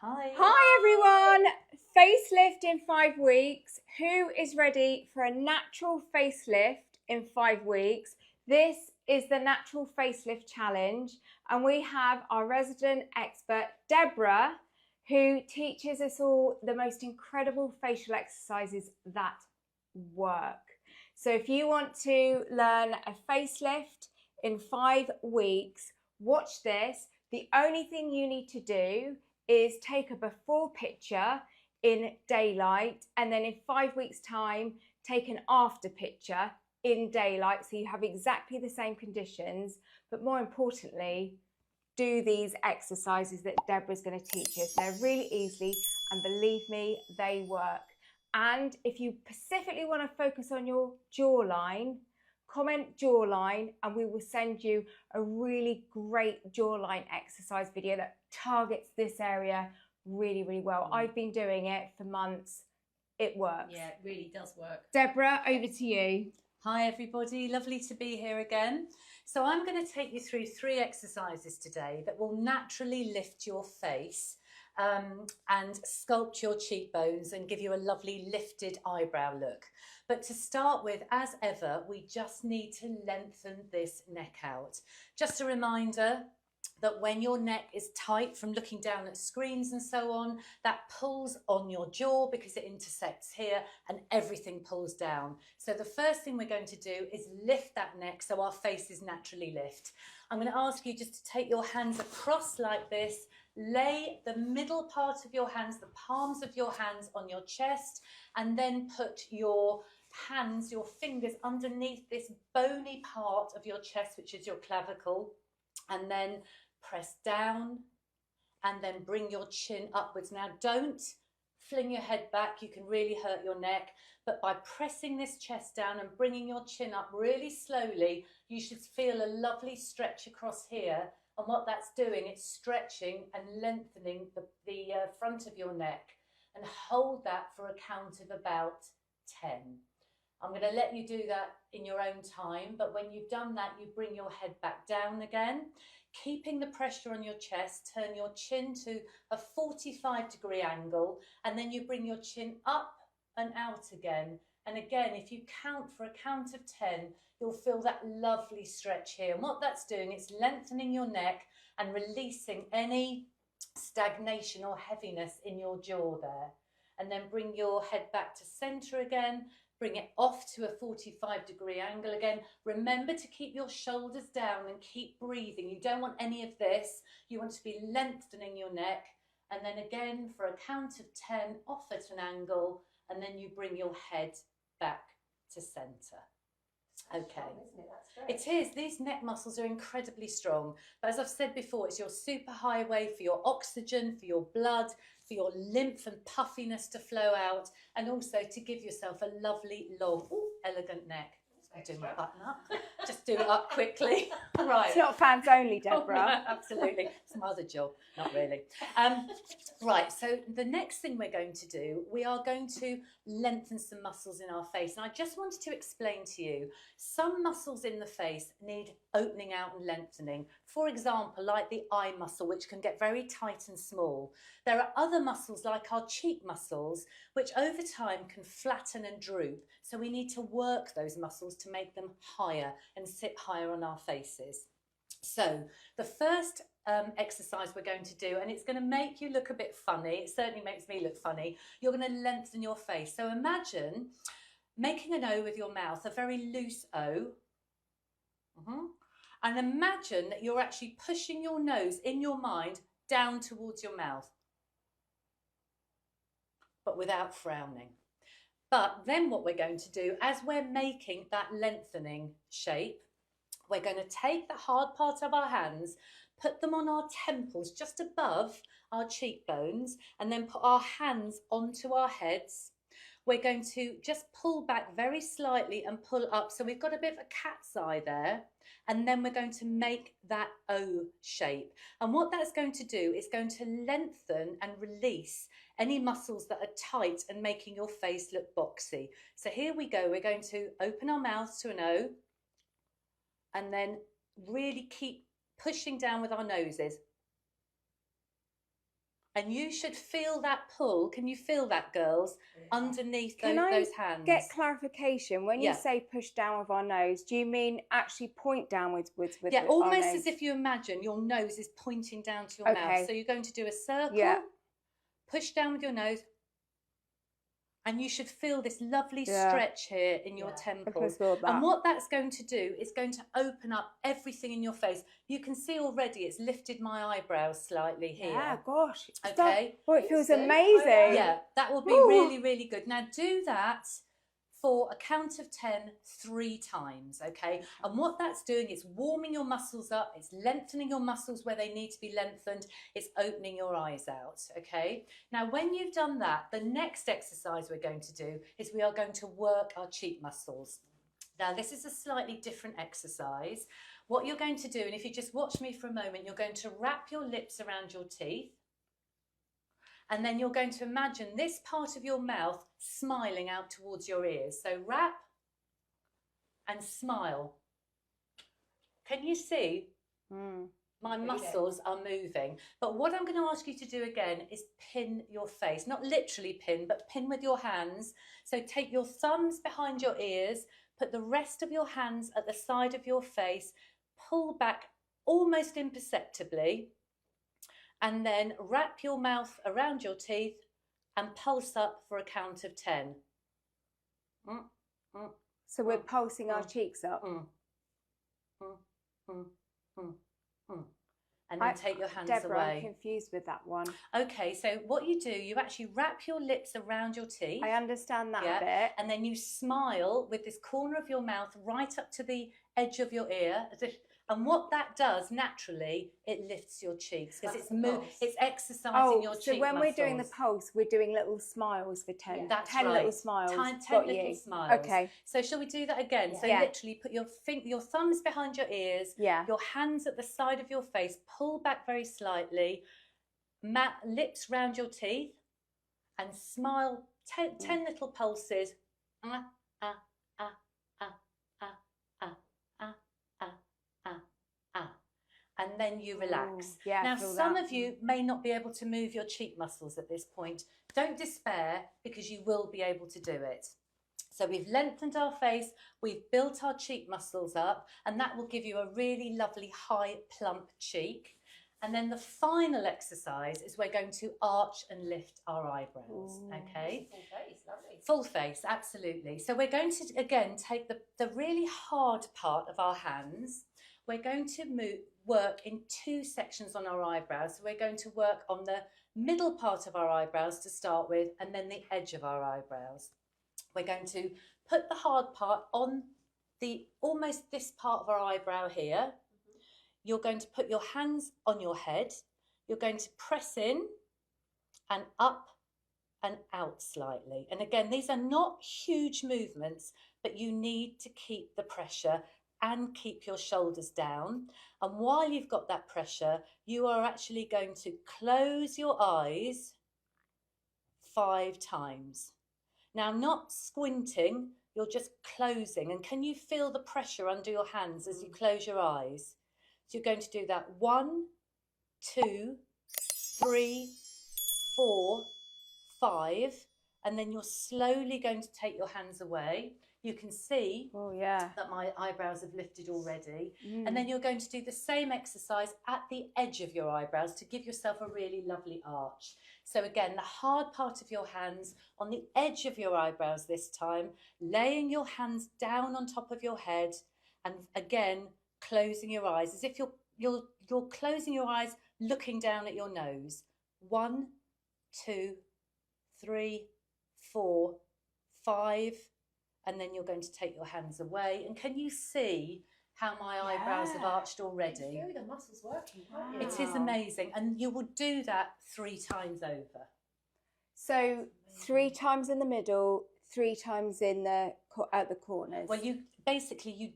Hi. Hi everyone! Facelift in 5 weeks. Who is ready for a natural facelift in 5 weeks? This is the Natural Facelift Challenge, and we have our resident expert, Deborah, who teaches us all the most incredible facial exercises that work. So if you want to learn a facelift in 5 weeks, watch this. The only thing you need to do is take a before picture in daylight, and then in 5 weeks time take an after picture in daylight, so you have exactly the same conditions, but more importantly, do these exercises that Deborah's going to teach us. They're really easy, and believe me, they work. And if you specifically want to focus on your jawline, comment jawline and we will send you a really great jawline exercise video that targets this area really, really well. I've been doing it for months. It works. Yeah, it really does work. Deborah, over to you. Hi everybody, lovely to be here again. So I'm going to take you through 3 exercises today that will naturally lift your face and sculpt your cheekbones and give you a lovely lifted eyebrow look. But to start with, as ever, we just need to lengthen this neck out. Just a reminder that when your neck is tight from looking down at screens and so on, that pulls on your jaw because it intersects here and everything pulls down. So the first thing we're going to do is lift that neck so our faces naturally lift. I'm going to ask you just to take your hands across like this, lay the middle part of your hands, the palms of your hands on your chest, and then put your hands, your fingers underneath this bony part of your chest, which is your clavicle, and then press down and then bring your chin upwards. Now don't fling your head back, you can really hurt your neck, but by pressing this chest down and bringing your chin up really slowly, you should feel a lovely stretch across here. And what that's doing, it's stretching and lengthening the front of your neck. And hold that for a count of about 10. I'm going to let you do that in your own time, but when you've done that, you bring your head back down again, keeping the pressure on your chest. Turn your chin to a 45-degree angle, and then you bring your chin up and out again. And again, if you count for a count of 10, you'll feel that lovely stretch here. And what that's doing, it's lengthening your neck and releasing any stagnation or heaviness in your jaw there. And then bring your head back to center again. Bring it off to a 45-degree angle again. Remember to keep your shoulders down and keep breathing. You don't want any of this. You want to be lengthening your neck. And then again, for a count of 10, off at an angle, and then you bring your head back to center. Okay. It is. These neck muscles are incredibly strong. But as I've said before, it's your super highway for your oxygen, for your blood, for your lymph and puffiness to flow out, and also to give yourself a lovely, long, elegant neck. I'm doing my button up. Just do it up quickly. Right. It's not fans only, Deborah. Absolutely. Some other job. Not really. Right. So the next thing we're going to do, we are going to lengthen some muscles in our face. And I just wanted to explain to you, some muscles in the face need opening out and lengthening. For example, like the eye muscle, which can get very tight and small. There are other muscles like our cheek muscles, which over time can flatten and droop. So we need to work those muscles to make them higher and sit higher on our faces. So the first exercise we're going to do, and it's going to make you look a bit funny. It certainly makes me look funny. You're going to lengthen your face. So imagine making an O with your mouth, a very loose O. And imagine that you're actually pushing your nose in your mind down towards your mouth, but without frowning. But then what we're going to do, as we're making that lengthening shape, we're going to take the hard part of our hands, put them on our temples just above our cheekbones, and then put our hands onto our heads. We're going to just pull back very slightly and pull up. So we've got a bit of a cat's eye there. And then we're going to make that O shape. And what that's going to do is going to lengthen and release any muscles that are tight and making your face look boxy. So here we go. We're going to open our mouths to an O and then really keep pushing down with our noses. And you should feel that pull. Can you feel that, girls? Underneath those hands. Get clarification? When you Yeah. say push down with our nose, do you mean actually point downwards with Yeah, our almost nose? as if you imagine your nose is pointing down to your Okay. mouth. So you're going to do a circle, Yeah. push down with your nose, and you should feel this lovely Yeah. stretch here in your I temples. feel that. And what that's going to do is going to open up everything in your face. You can see already it's lifted my eyebrows slightly here. Yeah, gosh. Okay. Oh, it feels amazing. Yeah, that will be Ooh. really, really good. Now do that for a count of 10, 3 times, okay? And what that's doing is warming your muscles up, it's lengthening your muscles where they need to be lengthened, it's opening your eyes out, okay? Now, when you've done that, the next exercise we're going to do is we are going to work our cheek muscles. Now, this is a slightly different exercise. What you're going to do, and if you just watch me for a moment, you're going to wrap your lips around your teeth, and then you're going to imagine this part of your mouth smiling out towards your ears. So wrap and smile. Can you see? My muscles are moving. But what I'm going to ask you to do again is pin your face. Not literally pin, but pin with your hands. So take your thumbs behind your ears, put the rest of your hands at the side of your face, pull back almost imperceptibly, and then wrap your mouth around your teeth and pulse up for a count of 10. So we're pulsing our cheeks up. And then take your hands Deborah, away. I'm confused with that one. Okay, so what you do, you actually wrap your lips around your teeth. I understand that bit. And then you smile with this corner of your mouth right up to the edge of your ear, as if. And what that does naturally, it lifts your cheeks because it's exercising your cheek so when muscles. we're doing the pulse, we're doing little smiles for 10. That's 10 right. little smiles. 10 little smiles. Okay. So shall we do that again? Yeah. So literally put your thumbs behind your ears, your hands at the side of your face, pull back very slightly, lips round your teeth, and smile 10 little pulses. And then you relax. Now, some of you may not be able to move your cheek muscles at this point. Don't despair, because you will be able to do it. So we've lengthened our face, we've built our cheek muscles up, and that will give you a really lovely high plump cheek. And then the final exercise is we're going to arch and lift our eyebrows. Okay? Full face, lovely. Full face, absolutely. So we're going to, again, take the really hard part of our hands. We're going to work in 2 sections on our eyebrows. So we're going to work on the middle part of our eyebrows to start with, and then the edge of our eyebrows. We're going to put the hard part on almost this part of our eyebrow here. You're going to put your hands on your head. You're going to press in and up and out slightly. And again, these are not huge movements, but you need to keep the pressure and keep your shoulders down. And while you've got that pressure, you are actually going to close your eyes 5 times. Now, not squinting, you're just closing. And can you feel the pressure under your hands as you close your eyes? So you're going to do that 1, 2, 3, 4, 5, and then you're slowly going to take your hands away. You can see that my eyebrows have lifted already. And then you're going to do the same exercise at the edge of your eyebrows to give yourself a really lovely arch. So again, the hard part of your hands on the edge of your eyebrows this time, laying your hands down on top of your head, and again, closing your eyes as if you're closing your eyes, looking down at your nose. 1, 2, 3, 4, 5, and then you're going to take your hands away. And can you see how my eyebrows have arched already? You feel the muscles working, can't you? It is amazing, and you will do that 3 times over. So 3 times in the middle, 3 times at the corners. Well, you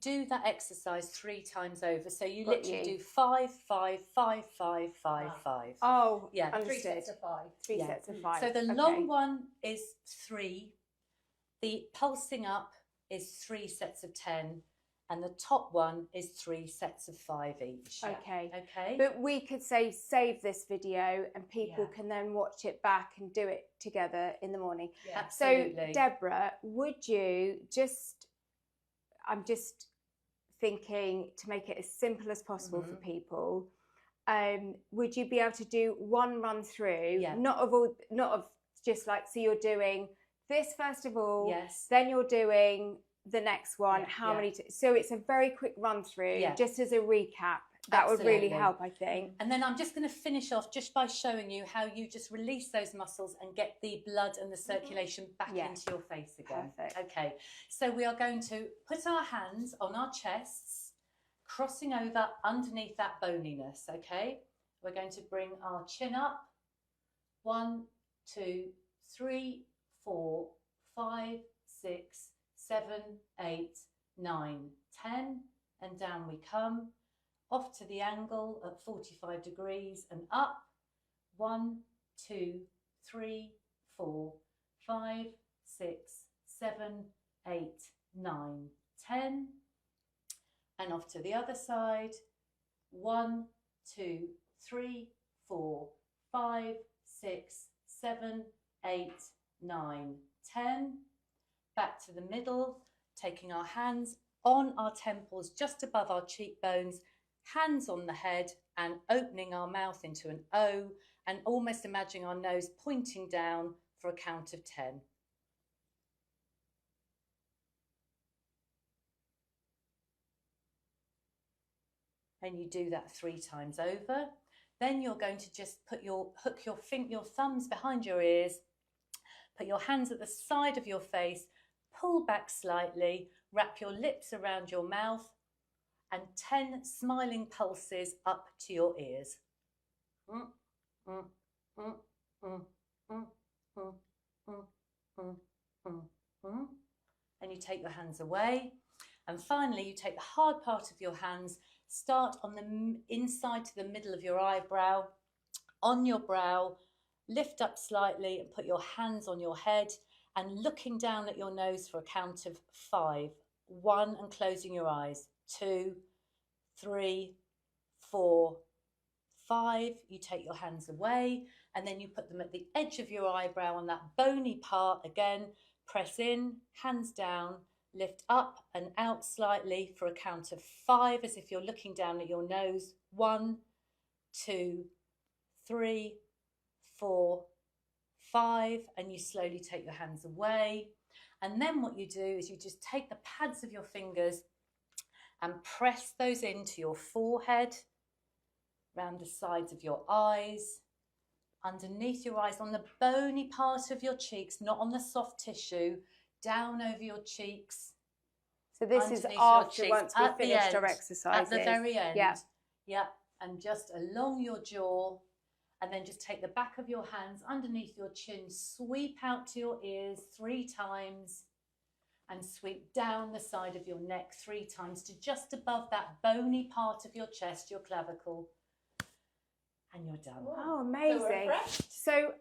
do that exercise 3 times over. So you literally do 5, 5, 5, 5, 5, 5. Oh, yeah, understood. 3 sets of 5. 3 sets of 5. So the long one is 3. The pulsing up is 3 sets of 10, and the top one is 3 sets of 5 each. Okay. Okay. But we could say save this video and people Yeah. can then watch it back and do it together in the morning. Yeah. Absolutely. So Deborah, would you just, I'm just thinking to make it as simple as possible for people, would you be able to do one run through, Yeah. not of just like, so you're doing this first of all, Yes. then you're doing the next one, Yeah, how yeah. many, so it's a very quick run through, Yeah. just as a recap. That would really Absolutely. help, I think. And then I'm just going to finish off just by showing you how you just release those muscles and get the blood and the circulation back Yeah. into your face again. Perfect. Okay, so we are going to put our hands on our chests, crossing over underneath that boniness, okay? We're going to bring our chin up. 1, 2, 3, 4, 5, 6, 7, 8, 9, 10, and down we come. Off to the angle at 45 degrees and up. 1, 2, 3, 4, 5, 6, 7, 8, 9, 10. And off to the other side. 1, 2, 3, 4, 5, 6, 7, 8, 9, 10. Back to the middle, taking our hands on our temples just above our cheekbones, hands on the head, and opening our mouth into an O, and almost imagining our nose pointing down for a count of 10. And you do that 3 times over. Then you're going to just hook your thumbs behind your ears, put your hands at the side of your face, pull back slightly, wrap your lips around your mouth, and 10 smiling pulses up to your ears. And you take your hands away. And finally, you take the hard part of your hands, start on the inside to the middle of your eyebrow, on your brow, lift up slightly and put your hands on your head and looking down at your nose for a count of 5. 1 and closing your eyes. 2, 3, 4, 5. You take your hands away and then you put them at the edge of your eyebrow on that bony part again. Press in, hands down, lift up and out slightly for a count of 5 as if you're looking down at your nose. 1, 2, 3, 4, 5, and you slowly take your hands away. And then what you do is you just take the pads of your fingers and press those into your forehead, around the sides of your eyes, underneath your eyes, on the bony part of your cheeks, not on the soft tissue, down over your cheeks. So this is underneath after your cheeks, once we've at the finished our end, exercises. At the very end. Yeah. Yeah. And just along your jaw. And then just take the back of your hands underneath your chin, sweep out to your ears 3 times and sweep down the side of your neck 3 times to just above that bony part of your chest, your clavicle. And you're done. Oh, amazing. So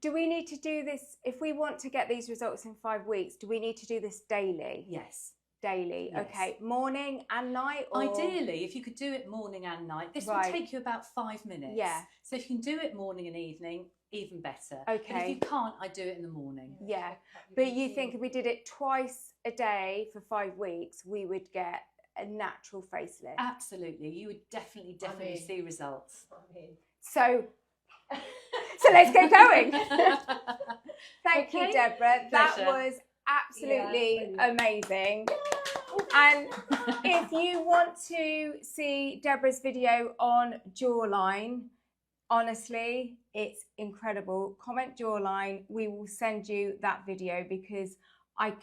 do we need to do this, if we want to get these results in 5 weeks, do we need to do this daily? Yes. Daily. Yes. Okay. Morning and night? Or... Ideally, if you could do it morning and night, this will take you about 5 minutes. Yeah. So if you can do it morning and evening, even better. Okay. But if you can't, I do it in the morning. Yeah. But you think if we did it twice a day for 5 weeks, we would get a natural facelift? Absolutely. You would definitely see results. So let's get going. Thank you, Deborah. That was absolutely amazing. And if you want to see Deborah's video on jawline, honestly, it's incredible. Comment jawline. We will send you that video because I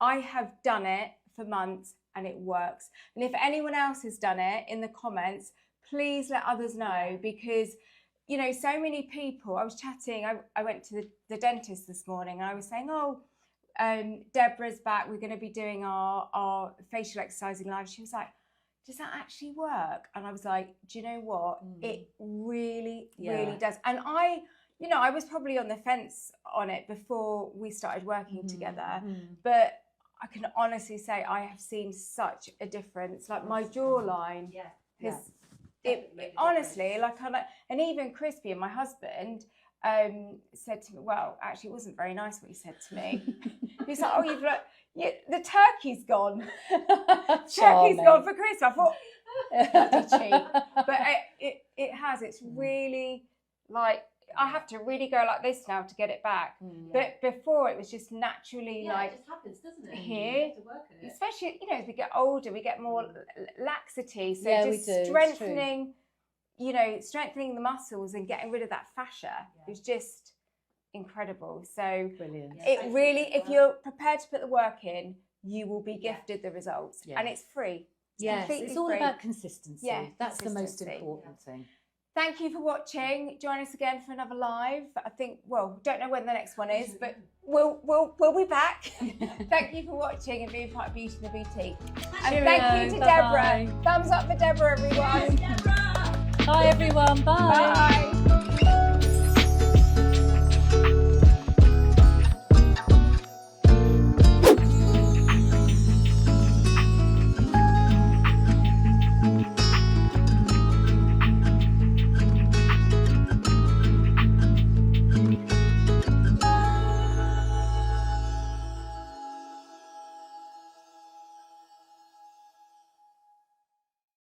have done it for months and it works. And if anyone else has done it in the comments, please let others know because, you know, so many people, I was chatting, I went to the dentist this morning and I was saying, Deborah's back, we're going to be doing our facial exercising live. She was like, does that actually work? And I was like, do you know what? It really, really does. And I was probably on the fence on it before we started working together, but I can honestly say I have seen such a difference. Like my jawline has, it honestly, and even Crispy and my husband said to me, well, actually it wasn't very nice what he said to me. He's like, oh, the turkey's gone. Turkey's gone for Christmas. I thought, bloody cheap. But it's really like, I have to really go like this now to get it back. But before it was just naturally like, it just happens, doesn't it? Here, You have to work at it. especially, you know, as we get older, we get more laxity. So Yeah, just we do. strengthening, you know, strengthening the muscles and getting rid of that fascia is just incredible. So Brilliant. it really, if you're prepared to put the work in, you will be gifted the results, and it's free. Yes, completely it's all free. about consistency. Yeah, That's the most consistency. important thing. Thank you for watching. Join us again for another live. I think, well, don't know when the next one is, but we'll be back. Thank you for watching and being part of Beauty in the Boutique. And Cheerio, thank you to bye-bye. Deborah. Thumbs up for Deborah, everyone. Bye everyone. Bye. Bye.